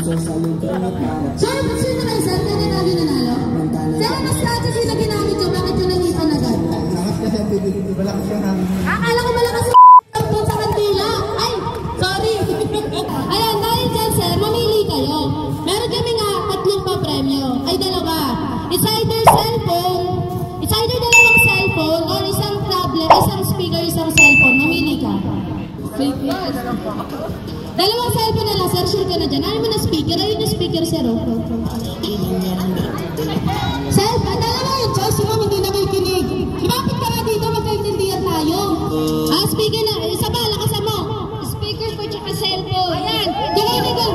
Sir, sino na sir? Kaya lagi nanalo? Sir, ano strategy na ginamit nyo? Bakit nyo nangipan agad? Malakas yung hangin. Akala ko malakas yung sa kandila. Ay, sorry. Ayan, dahil dyan sir, mamili kayo. Meron kami nga 3 pa premyo. Ay, 2. It's either cellphone, it's either 2 cellphone, or isang tablet, isang speaker, isang cellphone. Mamili ka. 2 cellphone na lang, sir. Sure ka na dyan. Ano mo na speaker? Ayun yung speaker, sir. Cellphone, dalawa yung choice mo, hindi na may kinig. Lumapit ka na dito, magkaintindihan tayo. Speaker na. Isa ba, lakasan mo. Speaker ko, tsaka cellphone. Ayan. Gawin ko.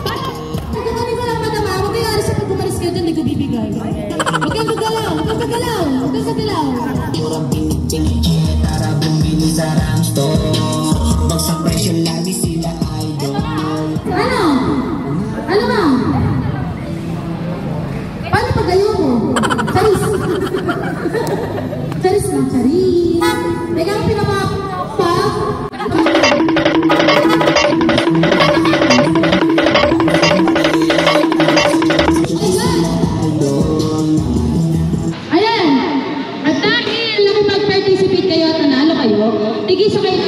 Pagkakanin ko lang, madama. Huwag kayo aris pag umalis ka dyan, hindi ko bibigay. Huwag kang gagalaw. Huwag kang gagalaw. Huwag kang gagalaw. Murang pinig-pinig, tara bumili sa Ramstore. Bagsak presyo lagi sila idol. Ano? Ano ba? Paano pag ayaw mo? Charis. Charis lang, charis. Teka, pinapak. Ayan. At dahil nakipag-participate kayo at nanalo kayo, tigil sa kayo.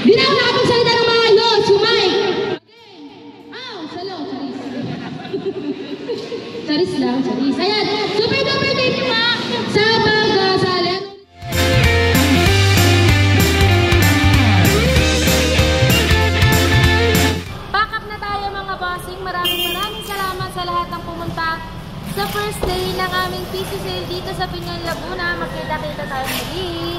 Di na ako nakapagsalita ng maayos, yung mic. Again. Salo, charis. Charis lang, charis. Ayan, super duper thank you pa sa pag-sali. Pack up na tayo mga bossing. Maraming salamat sa lahat ng pumunta sa first day ng aming PC sale dito sa Piñon, Laguna. Magkita-kita tayo muli.